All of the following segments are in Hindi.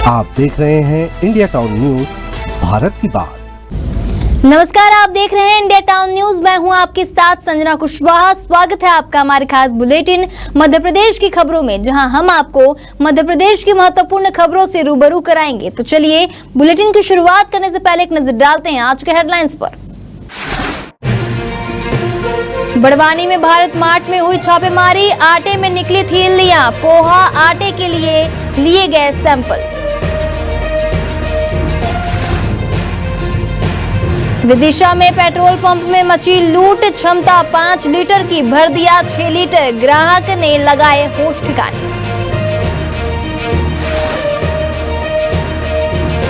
आप देख रहे हैं इंडिया टाउन न्यूज, भारत की बात। नमस्कार, आप देख रहे हैं इंडिया टाउन न्यूज। मैं हूं आपके साथ संजना कुशवाहा। स्वागत है आपका हमारे खास बुलेटिन मध्य प्रदेश की खबरों में, जहां हम आपको मध्य प्रदेश की महत्वपूर्ण खबरों से रूबरू कराएंगे। तो चलिए बुलेटिन की शुरुआत करने से पहले एक नजर डालते हैं आज के हेडलाइंस पर। बड़वानी में भारत मार्ट में हुई छापेमारी, आटे में निकली थी इल्लियां, पोहा आटे के लिए गए सैंपल। विदिशा में पेट्रोल पंप में मची लूट, क्षमता 5 लीटर की भर दिया 6 लीटर, ग्राहक ने लगाए होश ठिकाने।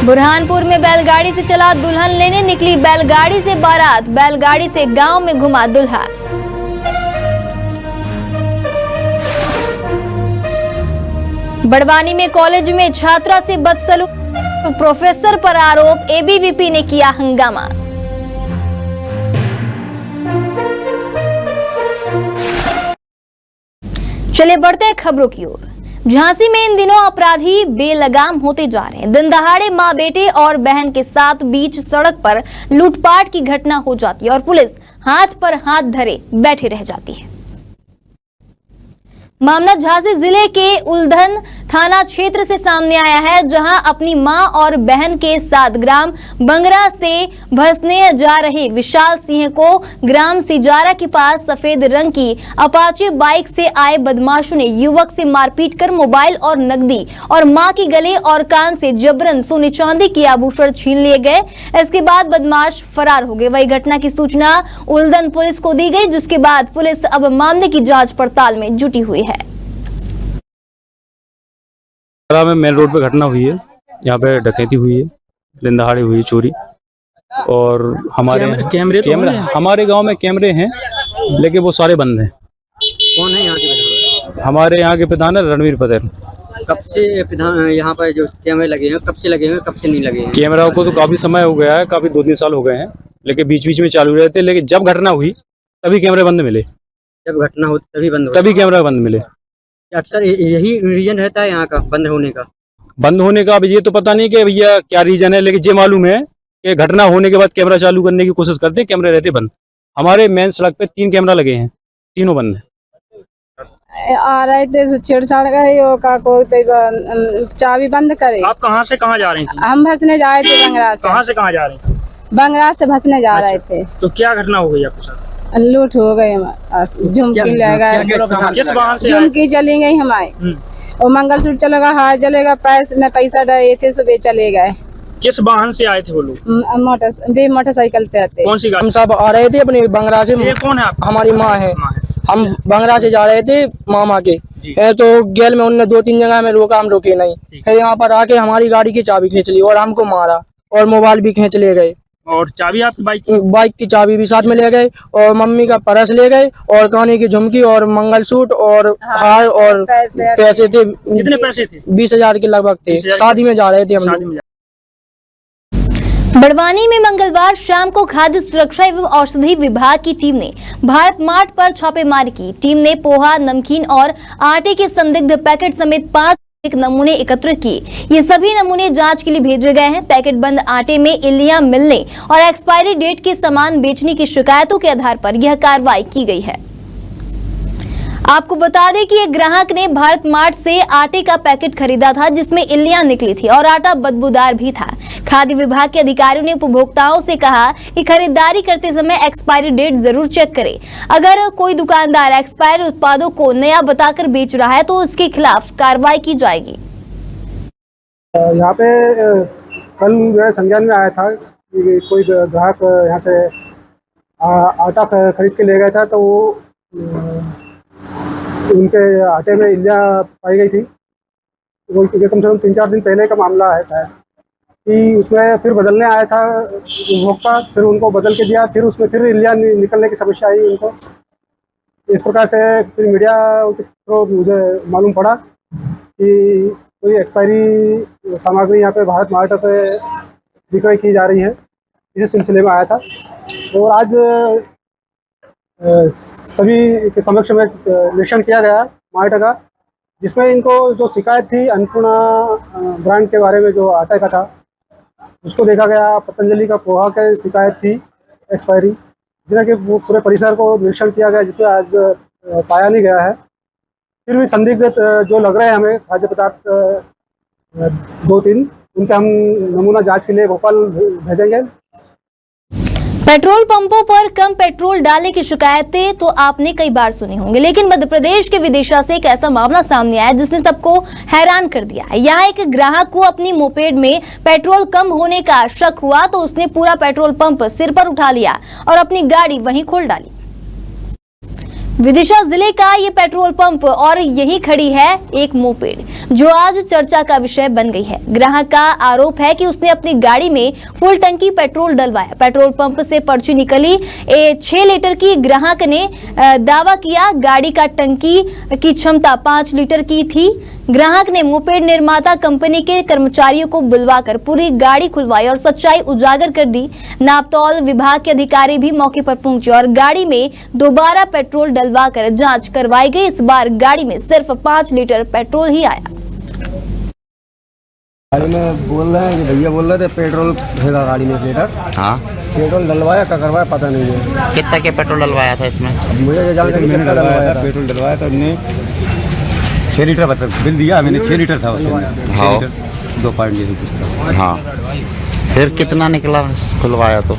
बुरहानपुर में बैलगाड़ी से चला दुल्हन लेने निकली बैलगाड़ी से बारात, बैलगाड़ी से गांव में घुमा दुल्हा। बड़वानी में कॉलेज में छात्रा से बदसलूक, प्रोफेसर पर आरोप, एबीवीपी ने किया हंगामा। चलिए बढ़ते हैं खबरों की ओर। झांसी में इन दिनों अपराधी बेलगाम होते जा रहे हैं। दिन दहाड़े मां बेटे और बहन के साथ बीच सड़क पर लूटपाट की घटना हो जाती है और पुलिस हाथ पर हाथ धरे बैठी रह जाती है। मामला झांसी जिले के उल्धन थाना क्षेत्र से सामने आया है, जहां अपनी मां और बहन के साथ ग्राम बंगरा से भसने जा रहे विशाल सिंह को ग्राम सिजारा के पास सफेद रंग की अपाचे बाइक से आए बदमाशों ने युवक से मारपीट कर मोबाइल और नकदी और मां के गले और कान से जबरन सोने चांदी के आभूषण छीन लिए गए। इसके बाद बदमाश फरार हो गए। वही घटना की सूचना उल्धन पुलिस को दी गई, जिसके बाद पुलिस अब मामले की जांच पड़ताल में जुटी हुई है। में मेन रोड पे घटना हुई है, यहाँ पे डकैती हुई है, दिन दहाड़े हुई है चोरी। और हमारे कैमरे हमारे गांव में कैमरे हैं, लेकिन वो सारे बंद हैं। कौन है यहाँ के प्रधान? हमारे यहाँ के प्रधान है रणवीर पटेल। कब से प्रधान यहाँ पर जो कैमरे लगे हैं, कब से लगे हैं, कब से नहीं लगे हैं? कैमरा को तो काफी समय हो गया है, काफी 2-3 साल हो गए हैं, लेकिन बीच बीच में चालू रहते। लेकिन जब घटना हुई तभी कैमरे बंद मिले, जब घटना हो तभी बंद हो, तभी कैमरा बंद मिले। अक्सर यही रीजन रहता है यहाँ का बंद होने का। अब ये तो पता नहीं कि भैया क्या रीजन है, लेकिन ये मालूम है कि घटना होने के बाद कैमरा चालू करने की कोशिश करते हैं, कैमरे रहते बंद। हमारे मेन सड़क पे 3 कैमरा लगे हैं, तीनों बंद है। आ रहे थे छेड़छाड़ चाबी बंद करे। आप कहाँ से कहाँ जा रही थी? हम भसने जा रहे थे बंगरा से। कहाँ से कहाँ जा रही थी? बंगरा से भसने जा रहे थे। तो क्या घटना हो गई आपके साथ? लूट हो गई, झुमकी ले गए, किस वाहन से? झुमकी चली गई हमारी, और मंगलसूत्र चलेगा, हार चलेगा, पैसा डरे थे, सुबह चले गए। किस वाहन से आए थे वो लोग? मोटरसाइकिल से आते। कौन सी गाड़ी? हम सब आ रहे थे अपने बंगरा से। ये कौन है आप? हमारी माँ है। हम बंगरा से जा रहे थे मामा के, तो गेल में उनने 2-3 जगह में रोका, हम रुके नहीं। फिर यहाँ पर आके हमारी गाड़ी की चाबी खींच ली और हमको मारा और मोबाइल भी खींच ले गए। और चाबी आपकी बाइक की चाबी भी साथ में ले गए, और मम्मी का पर्स ले गए, और काने की झुमकी और मंगलसूत्र और हार और पैसे थे। कितने पैसे थे? 20,000 के लगभग थे। शादी में जा रहे थे हम लोग। बड़वानी में मंगलवार शाम को खाद्य सुरक्षा एवं औषधि विभाग की टीम ने भारत मार्ट पर छापेमारी की। टीम ने पोहा, नमकीन और आटे के संदिग्ध पैकेट समेत 5 नमूने एकत्रित किए। ये सभी नमूने जांच के लिए भेजे गए हैं। पैकेट बंद आटे में इल्लियां मिलने और एक्सपायरी डेट के सामान बेचने की शिकायतों के आधार पर यह कार्रवाई की गई है। आपको बता दें कि एक ग्राहक ने भारत मार्ट से आटे का पैकेट खरीदा था, जिसमें इल्लियां निकली थी और आटा बदबूदार भी था। खाद्य विभाग के अधिकारियों ने उपभोक्ताओं से कहा कि खरीदारी करते समय एक्सपायरी डेट जरूर चेक करें। अगर कोई दुकानदार एक्सपायरी उत्पादों को नया बताकर बेच रहा है तो उसके खिलाफ कार्रवाई की जाएगी। यहाँ पे कल जो है संज्ञान में आया था कि कोई ग्राहक यहाँ से आटा खरीद के ले गया था, तो वो उनके आटे में इल्लियाँ पाई गई थी। वो ये कम से कम 3-4 दिन पहले का मामला है शायद, कि उसमें फिर बदलने आया था उपभोक्ता, फिर उनको बदल के दिया, फिर उसमें फिर इल्लियाँ निकलने की समस्या आई उनको। इस प्रकार से फिर मीडिया के थ्रू मुझे मालूम पड़ा कि कोई एक्सपायरी सामग्री यहाँ पे भारत मार्ट पे विक्रय की जा रही है। इसी सिलसिले में आया था और आज सभी के समक्ष में निरीक्षण किया गया मार्ट का, जिसमें इनको जो शिकायत थी अन्नपूर्णा ब्रांड के बारे में, जो आटे का था, उसको देखा गया। पतंजलि का पोहा की शिकायत थी एक्सपायरी, जिसमें कि पूरे परिसर को निरीक्षण किया गया, जिसमें आज पाया नहीं गया है। फिर भी संदिग्ध जो लग रहे हैं हमें खाद्य पदार्थ 2-3, उनके हम नमूना जांच के लिए भोपाल भेजेंगे। पेट्रोल पंपों पर कम पेट्रोल डालने की शिकायतें तो आपने कई बार सुनी होंगी, लेकिन मध्य प्रदेश के विदिशा से एक ऐसा मामला सामने आया जिसने सबको हैरान कर दिया है। यहाँ एक ग्राहक को अपनी मोपेड में पेट्रोल कम होने का शक हुआ तो उसने पूरा पेट्रोल पंप सिर पर उठा लिया और अपनी गाड़ी वहीं खोल डाली। विदिशा जिले का ये पेट्रोल पंप और यहीं खड़ी है एक मोपेड जो आज चर्चा का विषय बन गई है। ग्राहक का आरोप है कि उसने अपनी गाड़ी में फुल टंकी पेट्रोल डलवाया। पेट्रोल पंप से पर्ची निकली 6 लीटर की। ग्राहक ने दावा किया गाड़ी का टंकी की क्षमता 5 लीटर की थी। ग्राहक ने मोपेड निर्माता कंपनी के कर्मचारियों को बुलवाकर पूरी गाड़ी खुलवाई और सच्चाई उजागर कर दी। नापतौल विभाग के अधिकारी भी मौके पर पहुंचे और गाड़ी में दोबारा पेट्रोल डलवाकर जांच करवाई गई। इस बार गाड़ी में सिर्फ 5 लीटर पेट्रोल ही आया। गाड़ी में बोल रहे हैं कि भैया बोल रहे थे पेट्रोल भेजा गाड़ी में 1 लीटर। हाँ, पेट्रोल डलवाया क्या करवाया पता नहीं है। कितना के पेट्रोल डलवाया था इसमें? मुझे ये जानकारी मैंने डलवाया था, पेट्रोल डलवाया था हमने 6 लीटर बिल दिया मैंने। 6 लीटर था उसके अंदर। हाँ, 2 पॉइंट जैसे कुछ था। हाँ, फिर कितना निकला खुलवाया तो?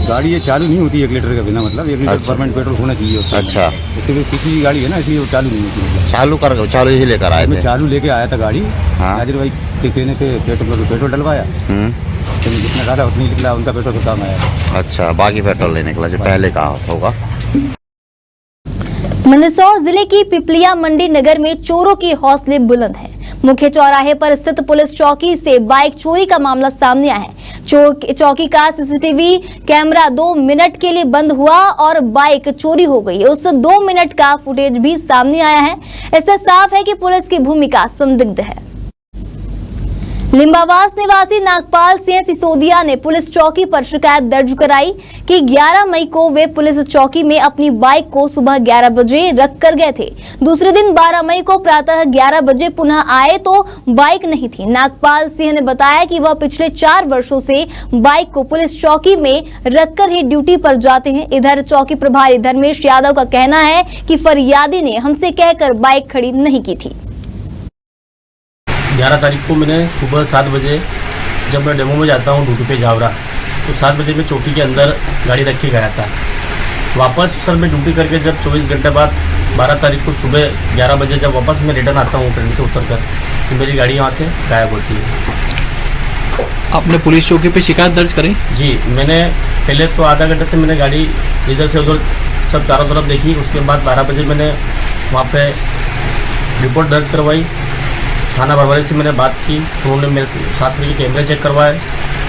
गाड़ी ये चालू नहीं होती 1 लीटर का बिना, मतलब 1 लीटर परमानेंट पेट्रोल होना चाहिए उसका। अच्छा, उसके लिए सीसी की गाड़ी है ना, इसलिए वो चालू नहीं होती। चालू ही लेकर आए मैं थे। चालू लेके आया था गाड़ी। हाँ, नाजिर भाई के कहने पे पेट्रोल डलवाया, जितना डाला उतनी निकला, उनका पेट्रोल का काम आया। अच्छा, बाकी पेट्रोल नहीं निकला जो पहले कहा होगा। मंदसौर जिले की पिपलिया मंडी नगर में चोरों के हौसले बुलंद हैं। मुख्य चौराहे पर स्थित पुलिस चौकी से बाइक चोरी का मामला सामने आया है। चौकी का सीसीटीवी कैमरा 2 मिनट के लिए बंद हुआ और बाइक चोरी हो गई। उस 2 मिनट का फुटेज भी सामने आया है। इससे साफ है कि पुलिस की भूमिका संदिग्ध है। लिंबावास निवासी नागपाल सिंह सिसोदिया ने पुलिस चौकी पर शिकायत दर्ज कराई कि 11 मई को वे पुलिस चौकी में अपनी बाइक को सुबह 11 बजे रख कर गए थे। दूसरे दिन 12 मई को प्रातः 11 बजे पुनः आए तो बाइक नहीं थी। नागपाल सिंह ने बताया कि वह पिछले 4 वर्षों से बाइक को पुलिस चौकी में रखकर ही ड्यूटी पर जाते हैं। इधर चौकी प्रभारी धर्मेश यादव का कहना है कि फरियादी ने हमसे कहकर बाइक खड़ी नहीं की थी। 11 तारीख को मैंने सुबह 7 बजे जब मैं डेमो में जाता हूँ ड्यूटी पे जावरा, तो 7 बजे मैं चौकी के अंदर गाड़ी रख के गया था। वापस सर मैं ड्यूटी करके जब 24 घंटे बाद 12 तारीख को सुबह 11 बजे जब वापस मैं रिटर्न आता हूँ ट्रेन से उतर कर, तो मेरी गाड़ी यहाँ से गायब होती है। आपने पुलिस चौकी पे शिकायत दर्ज करी? जी, मैंने पहले तो आधा घंटे से मैंने गाड़ी इधर से उधर सब चारों तरफ देखी। उसके बाद 12 बजे मैंने वहाँ पे रिपोर्ट दर्ज करवाई। थाना प्रभारी से मैंने बात की, उन्होंने मेरे साथ में कैमरे चेक करवाए।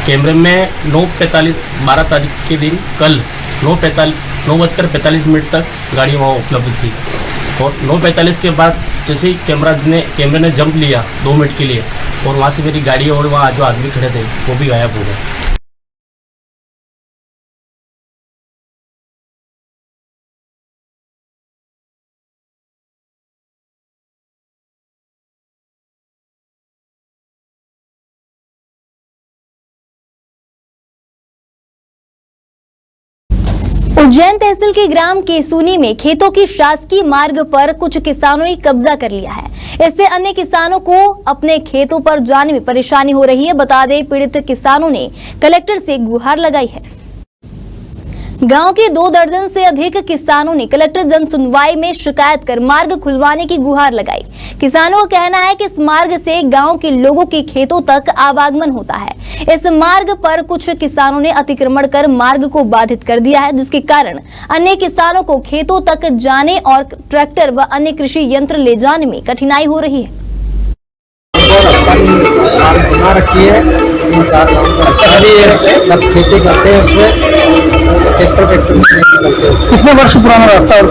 कैमरे में 9:45 12 तारीख के दिन कल 9:45 तक गाड़ी वहाँ उपलब्ध थी। और 9:45 के बाद जैसे ही कैमरे ने जंप लिया 2 मिनट के लिए, और वहाँ से मेरी गाड़ी और वहाँ जो आदमी खड़े थे वो भी गायब हो गए। उज्जैन तहसील के ग्राम केसूनी में खेतों की शासकीय मार्ग पर कुछ किसानों ने कब्जा कर लिया है। इससे अन्य किसानों को अपने खेतों पर जाने में परेशानी हो रही है। बता दें, पीड़ित किसानों ने कलेक्टर से गुहार लगाई है। गांव के 2 दर्जन से अधिक किसानों ने कलेक्टर जन सुनवाई में शिकायत कर मार्ग खुलवाने की गुहार लगाई। किसानों का कहना है कि इस मार्ग से गांव के लोगों के खेतों तक आवागमन होता है। इस मार्ग पर कुछ किसानों ने अतिक्रमण कर मार्ग को बाधित कर दिया है, जिसके कारण अन्य किसानों को खेतों तक जाने और ट्रैक्टर व अन्य कृषि यंत्र ले जाने में कठिनाई हो रही है। बना रखी है 3-4 सब खेती करते हैं उसमें, ट्रैक्टर कितने वर्ष पुराना रास्ता है?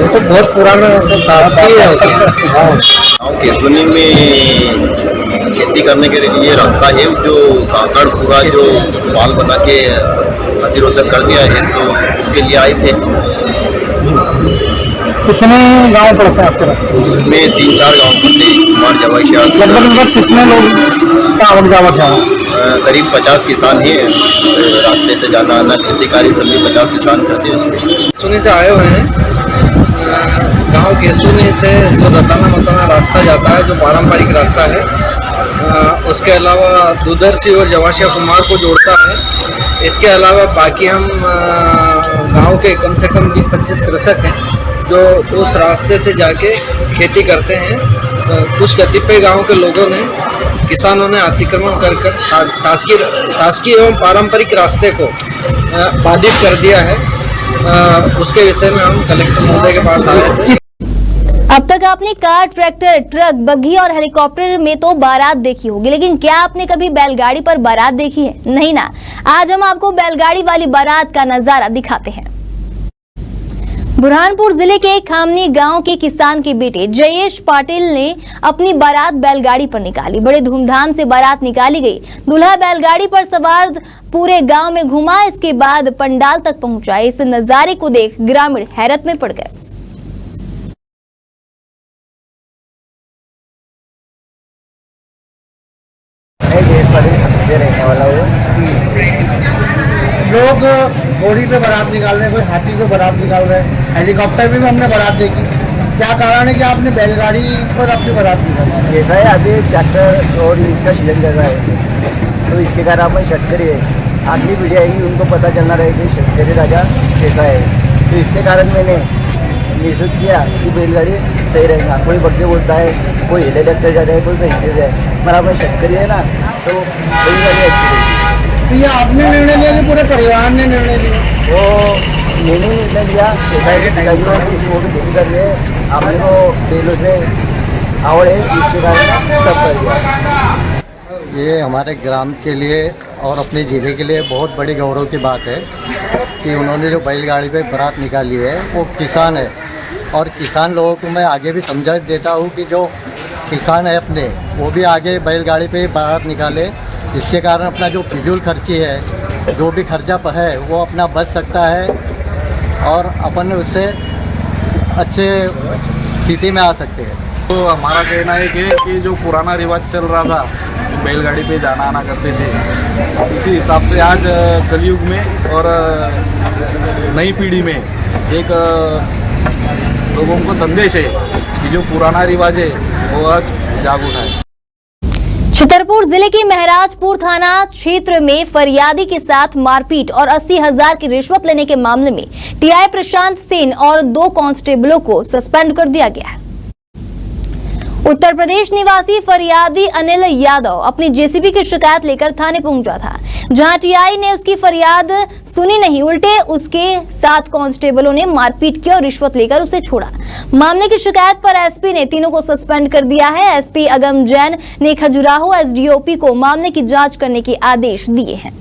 तो बहुत पुराना है, 7 साल है। केसुनी में खेती करने के लिए रास्ता है जो काकड़ पूरा जो पाल बना के अतिरोधक कर दिया है, तो उसके लिए आए थे। कितने गांव पड़ते हैं आपके रास्ते? उसमें 3-4 गांव पड़ते हैं, कुमार जवाशिया। लगभग कितने लोग का आवक जावक है? करीब 50 किसान ही हैं। रास्ते से जाना आना कृषि कार्य सभी 50 किसान करते हैं उसमें। सुनी से आए हुए हैं गांव केसुनी से जो रताना मताना रास्ता जाता है, जो पारंपरिक रास्ता है, उसके अलावा दुदरसी और जवाशिया कुमार को जोड़ता है। इसके अलावा बाकी हम गांव के कम से कम 20-25 कृषक हैं जो उस रास्ते से जाके खेती करते हैं। कुछ कतिपय गांव के लोगों ने, किसानों ने अतिक्रमण कर शासकीय एवं पारंपरिक रास्ते को बाधित कर दिया है। उसके विषय में हम कलेक्टर महोदय के पास आए थे। अब तक आपने कार, ट्रैक्टर, ट्रक, बग्घी और हेलीकॉप्टर में तो बारात देखी होगी, लेकिन क्या आपने कभी बैलगाड़ी पर बारात देखी है? नहीं ना। आज हम आपको बैलगाड़ी वाली बारात का नजारा दिखाते हैं। बुरहानपुर जिले के खामनी गांव के किसान के बेटे जयेश पाटिल ने अपनी बारात बैलगाड़ी पर निकाली। बड़े धूमधाम से बारात निकाली गई। दूल्हा बैलगाड़ी पर सवार पूरे गांव में घुमा, इसके बाद पंडाल तक पहुंचा। इस नजारे को देख ग्रामीण हैरत में पड़ गए। रहने वाला लोग घोड़ी पे बारात निकाल रहे हैं, कोई हाथी पे बारात निकाल रहे हैं, हेलीकॉप्टर में भी हमने बारात देखी। क्या कारण है कि आपने बैलगाड़ी पर अपनी बारात निकाली? ऐसा है, अभी ट्रैक्टर और इसका सीजन चल रहा है, तो इसके कारण अपन शेतकरी है, अगली पीढ़ी आएगी उनको पता चलना रहेगा कि शेतकरी राजा कैसा है। तो इसके कारण मैंने निश्चित किया कि बैलगाड़ी सही रहेगा। कोई बग्घे बोलता है, कोई हेलीकॉप्टर जाता है, कोई भैंसे जाए, मगर अपन शेतकरी है ना, तो बैलगाड़ी अच्छी रहेगी। तो ये आपने निर्णय लिया कि पूरे परिवार ने निर्णय लिया? वो मैंने निर्णय लिया, ऐसा है कि किसी को भी खेती कर रहे हैं, आपने को बैलों से आवड़ है, इसके कारण सब कर दिया। ये हमारे ग्राम के लिए और अपने ज़िले के लिए बहुत बड़ी गौरव की बात है कि उन्होंने जो बैलगाड़ी पे बारात निकाली है वो किसान है। और किसान लोगों को मैं आगे भी समझा देता हूँ कि जो किसान है अपने, वो भी आगे बैलगाड़ी पे बारात निकाले। इसके कारण अपना जो फिजूल खर्ची है, जो भी खर्चा है, वो अपना बच सकता है और अपन उससे अच्छे स्थिति में आ सकते हैं। तो हमारा कहना है कि जो पुराना रिवाज चल रहा था, बैलगाड़ी पे जाना आना करते थे, इसी हिसाब से आज कलयुग में और नई पीढ़ी में एक लोगों को संदेश है कि जो पुराना रिवाज है वो आज जाग उठा है। छतरपुर जिले के महराजपुर थाना क्षेत्र में फरियादी के साथ मारपीट और 80,000 की रिश्वत लेने के मामले में टीआई प्रशांत सेन और 2 कांस्टेबलों को सस्पेंड कर दिया गया है। उत्तर प्रदेश निवासी फरियादी अनिल यादव अपनी जेसीबी की शिकायत लेकर थाने पहुंचा था, जहां टीआई ने उसकी फरियाद सुनी नहीं, उल्टे उसके 7 कांस्टेबलों ने मारपीट की और रिश्वत लेकर उसे छोड़ा। मामले की शिकायत पर एसपी ने तीनों को सस्पेंड कर दिया है। एसपी अगम जैन ने खजुराहो एसडीओपी को मामले की जांच करने के आदेश दिए हैं।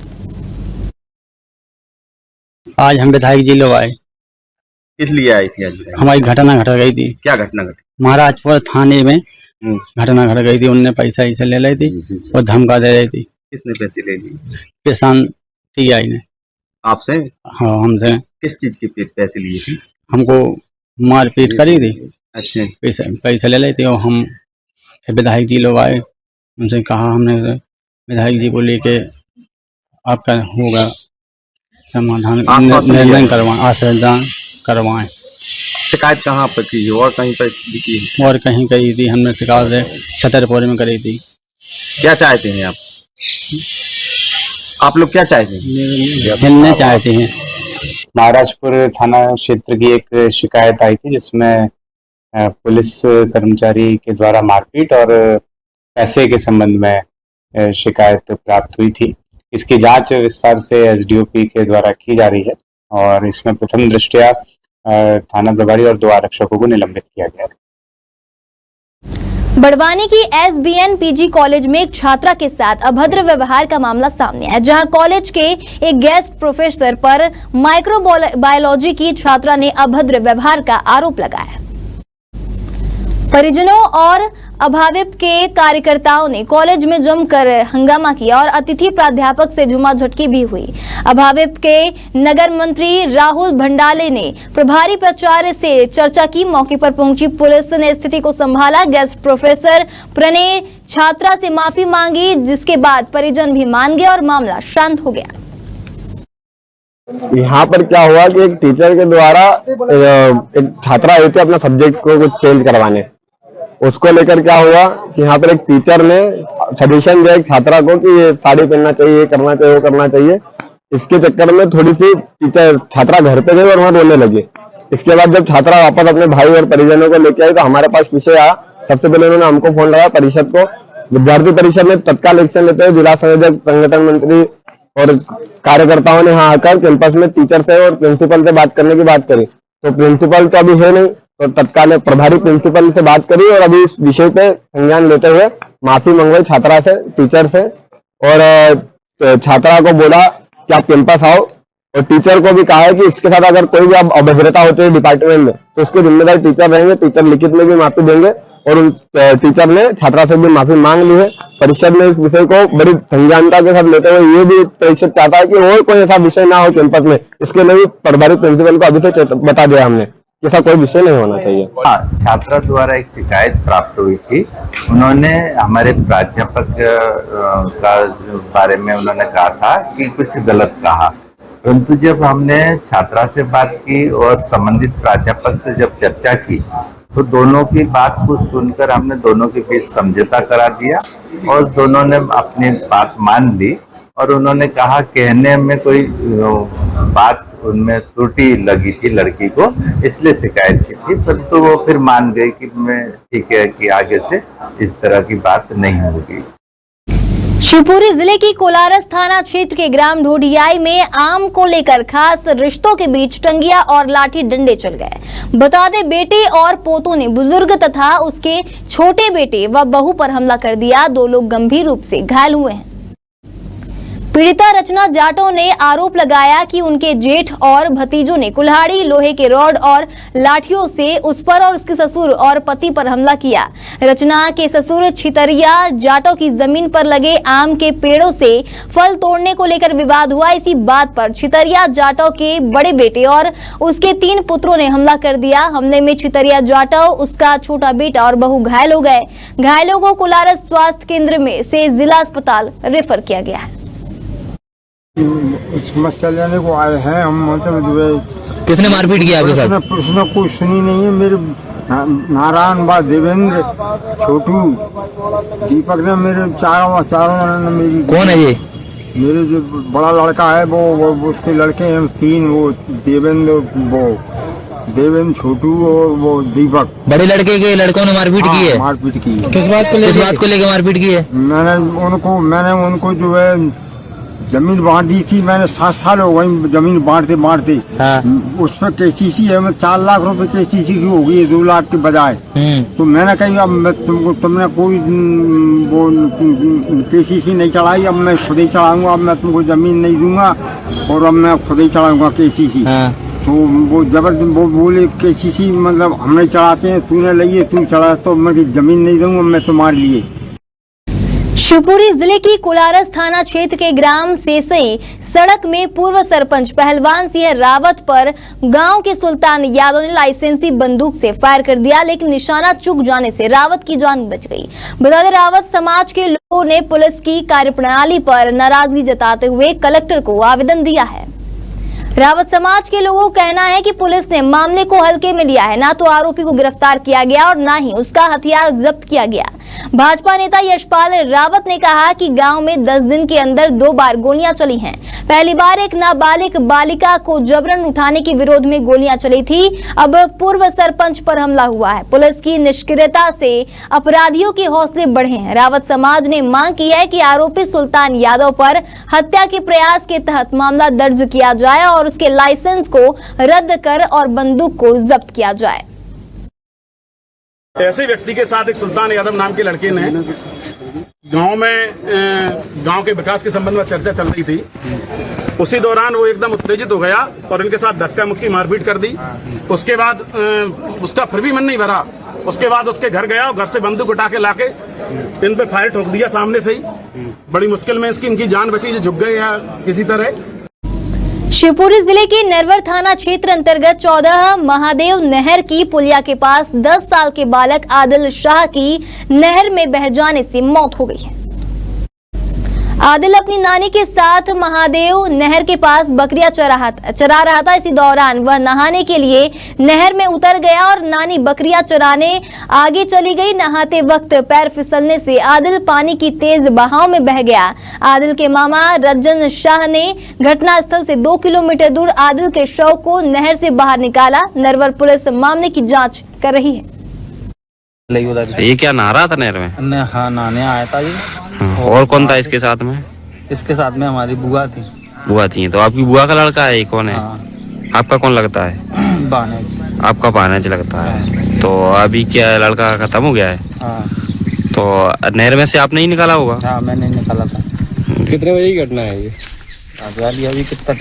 आज हम विधायक जी लोग आए। किस लिए आई थी आज? हमारी घटना घट गई थी। क्या घटना घटी? महाराजपुर थाने में घटना घट गई थी। उनने पैसा ऐसे ले ली थी और धमका दे रही थी। किसने पैसे ले लिए? किसान टीआई ने। आपसे? हाँ, हमसे। किस चीज के पैसे लिए थे? हमको मारपीट करी थी। अच्छा। पैसे ले लेते और हम विधायक जी लोग आए, उनसे कहा हमने विधायक जी को लेके आपका होगा समाधान, निर्णय करवाएं। शिकायत कहाँ पर की और कहीं पर भी की? और कहीं करी थी हमने शिकायत छतरपुर में करी थी। क्या चाहते हैं आप लोग क्या चाहते हैं? चाहते हैं महाराजपुर थाना क्षेत्र की एक शिकायत आई थी, जिसमें पुलिस कर्मचारी के द्वारा मारपीट और पैसे के संबंध में शिकायत प्राप्त हुई थी। इसकी जांच विस्तार से एसडीओपी के द्वारा की जा रही है और इसमें प्रथम दृष्टया थाना प्रभारी और 2 आरक्षकों को निलंबित किया गया है। बड़वानी की एसबीएन पीजी कॉलेज में एक छात्रा के साथ अभद्र व्यवहार का मामला सामने है, जहां कॉलेज के एक गेस्ट प्रोफेसर पर माइक्रोबायोलॉजी की छात्रा ने अभद्र व्यवहार का आरोप लगाया। परिजनों और अभाविप के कार्यकर्ताओं ने कॉलेज में जमकर हंगामा किया और अतिथि प्राध्यापक से झुमाझटकी भी हुई। अभाविप के नगर मंत्री राहुल भंडाले ने प्रभारी प्राचार्य से चर्चा की। मौके पर पहुंची पुलिस ने स्थिति को संभाला। गेस्ट प्रोफेसर प्रणय छात्रा से माफी मांगी, जिसके बाद परिजन भी मान गए और मामला शांत हो गया। यहाँ पर क्या हुआ कि एक टीचर के द्वारा एक छात्रा आई थी अपना सब्जेक्ट को कुछ चेंज करवाने, उसको लेकर क्या हुआ कि यहाँ पर एक टीचर ने सजेशन दिया एक छात्रा को कि ये साड़ी पहनना चाहिए, ये करना चाहिए, वो करना चाहिए। इसके चक्कर में थोड़ी सी छात्रा घर पे गई और वहां रोने लगी। इसके बाद जब छात्रा वापस अपने भाई और परिजनों को लेके आई तो हमारे पास विषय आया। सबसे पहले उन्होंने हमको फोन लगाया, परिषद को। विद्यार्थी परिषद ने तत्काल एक्शन लेते हुए जिला संयोजक, संगठन मंत्री और कार्यकर्ताओं ने यहाँ आकर कैंपस में टीचर से और प्रिंसिपल से बात करने की बात करी। तो प्रिंसिपल तो अभी है नहीं, तो तत्काल प्रभारी प्रिंसिपल से बात करी और अभी इस विषय पे संज्ञान लेते हुए माफी मंगवाई छात्रा से, टीचर से, और छात्रा को बोला कि आप कैंपस आओ, और टीचर को भी कहा है कि इसके साथ अगर कोई भी अभद्रता होती है डिपार्टमेंट में तो उसके जिम्मेदार टीचर रहेंगे। टीचर लिखित में भी माफी देंगे और उन टीचर ने छात्रा से भी माफी मांग ली है। परिषद ने इस विषय को बड़ी संज्ञानता के साथ लेते हुए ये भी परिषद चाहता है कि और कोई ऐसा विषय ना हो कैंपस में। इसके लिए भी प्रभारी प्रिंसिपल को अभी से बता दिया हमने, ऐसा कोई विषय नहीं होना चाहिए। छात्रा द्वारा एक शिकायत प्राप्त हुई थी। उन्होंने हमारे प्राध्यापक का बारे में उन्होंने कहा था कि कुछ गलत कहा, परंतु जब हमने छात्रा से बात की और संबंधित प्राध्यापक से जब चर्चा की तो दोनों की बात को सुनकर हमने दोनों के बीच समझौता करा दिया और दोनों ने अपनी बात मान ली। और उन्होंने कहा कहने में कोई बात उनमें त्रुटि लगी थी लड़की को, इसलिए शिकायत की थी, परंतु वो फिर मान गई कि मैं ठीक है कि आगे से इस तरह की बात नहीं होगी। शिवपुरी जिले की कोलारस थाना क्षेत्र के ग्राम ढोडियाई में आम को लेकर खास रिश्तों के बीच टंगिया और लाठी डंडे चल गए। बता दें, बेटे और पोतों ने बुजुर्ग तथा उसके छोटे बेटे व बहू पर हमला कर दिया। 2 लोग गंभीर रूप से घायल हुए हैं। पीड़िता रचना जाटो ने आरोप लगाया कि उनके जेठ और भतीजों ने कुल्हाड़ी, लोहे के रॉड और लाठियों से उस पर और उसके ससुर और पति पर हमला किया। रचना के ससुर छितरिया जाटो की जमीन पर लगे आम के पेड़ों से फल तोड़ने को लेकर विवाद हुआ। इसी बात पर छितरिया जाटो के बड़े बेटे और उसके 3 पुत्रों ने हमला कर दिया। हमले में छितरिया जाटो, उसका छोटा बेटा और बहू घायल हो गए। घायलों को कोलारस स्वास्थ्य केंद्र में से जिला अस्पताल रेफर किया गया है। समस्या लेने को आए हैं हम। किसने मारपीट किया आपके साथ? उसने कुछ सुनी नहीं है। मेरे नारायण बा, देवेंद्र, छोटू, दीपक ने मेरे चारों ने मेरी। कौन है ये? मेरे जो बड़ा लड़का है वो उसके लड़के हैं 3, वो देवेंद्र, छोटू और वो दीपक। बड़े लड़के के लड़कों ने मारपीट की है? मारपीट की है। किस बात को लेकर मारपीट की है? मैंने उनको जो है जमीन बांट दी थी। मैंने 7 साल हो गई जमीन बांटते। हाँ। उस पर केसीसी है, 4 लाख रुपए केसीसी की हो गई है 2 लाख के बजाय। तो मैंने कही अब मैं तुमने कोई वो केसीसी नहीं चढ़ाई, अब मैं खुद ही चढ़ाऊंगा। अब मैं तुमको जमीन नहीं दूंगा और अब मैं खुद ही चढ़ाऊंगा केसीसी। हाँ। तो वो जबरदस्त वो बोले केसीसी मतलब हम नहीं चढ़ाते हैं, तूने लिए तू चढ़ा, तो मैं जमीन नहीं दूंगा, मैं तुम्हारे लिए। शिवपुरी जिले की कोलारस थाना क्षेत्र के ग्राम सेसई सड़क में पूर्व सरपंच पहलवान सिंह रावत पर गांव के सुल्तान यादव ने लाइसेंसी बंदूक से फायर कर दिया, लेकिन निशाना चूक जाने से रावत की जान बच गई। बता दें, रावत समाज के लोगों ने पुलिस की कार्यप्रणाली पर नाराजगी जताते हुए कलेक्टर को आवेदन दिया है। रावत समाज के लोगों का कहना है कि पुलिस ने मामले को हल्के में लिया है। ना तो आरोपी को गिरफ्तार किया गया और ना ही उसका हथियार जब्त किया गया। भाजपा नेता यशपाल रावत ने कहा कि गांव में 10 दिन के अंदर 2 बार गोलियां चली हैं। पहली बार एक नाबालिग बालिका को जबरन उठाने के विरोध में गोलियां चली थी। अब पूर्व सरपंच पर हमला हुआ है। पुलिस की निष्क्रियता से अपराधियों के हौसले बढ़े हैं। रावत समाज ने मांग की है कि आरोपी सुल्तान यादव पर हत्या के प्रयास के तहत मामला दर्ज किया जाए और उसके लाइसेंस को रद्द कर और बंदूक को जब्त किया जाए। ऐसे व्यक्ति के साथ एक सुल्तान यादव नाम के लड़के ने गांव के विकास के संबंध में चर्चा चल रही थी। उसी दौरान वो एकदम उत्तेजित हो गया और उनके साथ धक्का मुक्की मारपीट कर दी। उसके बाद उसका फिर भी मन नहीं भरा उसके बाद उसके घर गया और घर से बंदूक उठा के लाके इन पे फायर ठोक दिया सामने से ही। बड़ी मुश्किल में इनकी जान बची, जो झुक गए या किसी तरह। शिवपुरी जिले के नरवर थाना क्षेत्र अंतर्गत 14 महादेव नहर की पुलिया के पास 10 साल के बालक आदिल शाह की नहर में बह जाने से मौत हो गई है। आदिल अपनी नानी के साथ महादेव नहर के पास बकरियां चरा रहा था। इसी दौरान वह नहाने के लिए नहर में उतर गया और नानी बकरियां चराने आगे चली गई। नहाते वक्त पैर फिसलने से आदिल पानी की तेज बहाव में बह गया। आदिल के मामा रज्जन शाह ने घटनास्थल से 2 किलोमीटर दूर आदिल के शव को नहर से बाहर निकाला। नरवर पुलिस मामले की जाँच कर रही है। ये क्या नहा रहा था नहर में? हाँ, नहाने आया था ये। और कौन था इसके साथ में? इसके साथ में हमारी बुआ थी। बुआ थी? तो आपकी बुआ का लड़का है? कौन है? हाँ। आपका कौन लगता है? बानेज। आपका बानेज लगता है। तो अभी क्या लड़का खत्म हो गया है? हाँ। तो नहर में से आपने ही निकाला होगा? हाँ, मैंने निकाला था। कितने बजे की घटना है ये? अभी कितना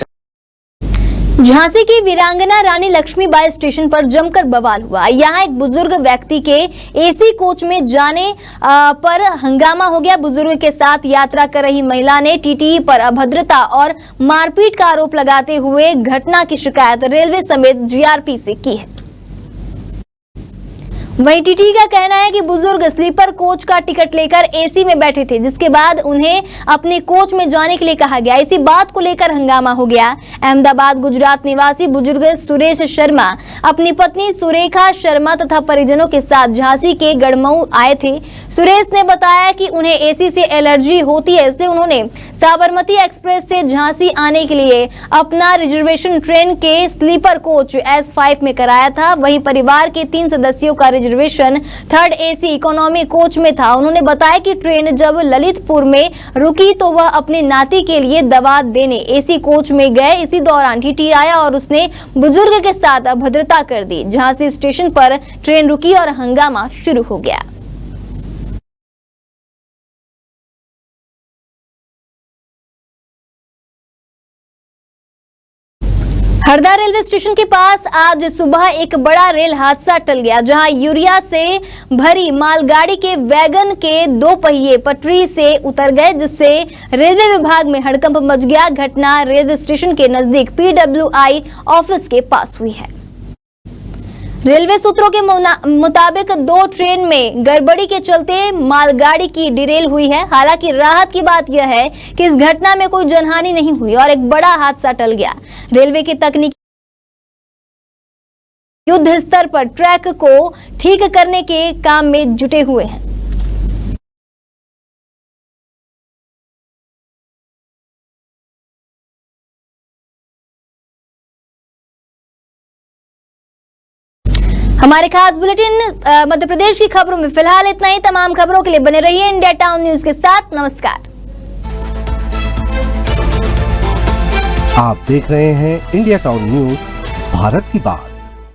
झांसी की वीरांगना रानी लक्ष्मीबाई स्टेशन पर जमकर बवाल हुआ। यहां एक बुजुर्ग व्यक्ति के एसी कोच में जाने पर हंगामा हो गया। बुजुर्ग के साथ यात्रा कर रही महिला ने टीटीई पर अभद्रता और मारपीट का आरोप लगाते हुए घटना की शिकायत रेलवे समेत जीआरपी से की है। वहीं टीटी का कहना है कि बुजुर्ग स्लीपर कोच का टिकट लेकर एसी में बैठे थे, जिसके बाद उन्हें अपने कोच में जाने के लिए कहा गया। इसी बात को लेकर हंगामा हो गया। अहमदाबाद गुजरात निवासी बुजुर्ग सुरेश शर्मा अपनी पत्नी सुरेखा शर्मा तथा परिजनों के साथ झांसी के गढ़मऊ आए थे। सुरेश ने बताया कि उन्हें एसी से एलर्जी होती है, इसलिए उन्होंने साबरमती एक्सप्रेस से झांसी आने के लिए अपना रिजर्वेशन ट्रेन के स्लीपर कोच S5 में कराया था। वहीं परिवार के 3 सदस्यों का reservation 3rd AC economy coach में था। उन्होंने बताया कि ट्रेन जब ललितपुर में रुकी तो वह अपने नाती के लिए दवा देने एसी कोच में गए। इसी दौरान टीटी आया और उसने बुजुर्ग के साथ अभद्रता कर दी। झांसी स्टेशन पर ट्रेन रुकी और हंगामा शुरू हो गया। हरदा रेलवे स्टेशन के पास आज सुबह एक बड़ा रेल हादसा टल गया, जहां यूरिया से भरी मालगाड़ी के वैगन के 2 पहिए पटरी से उतर गए, जिससे रेलवे विभाग में हड़कंप मच गया। घटना रेलवे स्टेशन के नजदीक PWI ऑफिस के पास हुई है। रेलवे सूत्रों के मुताबिक 2 ट्रेन में गड़बड़ी के चलते मालगाड़ी की डिरेल हुई है। हालांकि राहत की बात यह है कि इस घटना में कोई जनहानि नहीं हुई और एक बड़ा हादसा टल गया। रेलवे की तकनीकी युद्ध स्तर पर ट्रैक को ठीक करने के काम में जुटे हुए हैं। हमारे खास बुलेटिन मध्य प्रदेश की खबरों में फिलहाल इतना ही। तमाम खबरों के लिए बने रहिए इंडिया टाउन न्यूज के साथ। नमस्कार। आप देख रहे हैं इंडिया टाउन न्यूज, भारत की बात।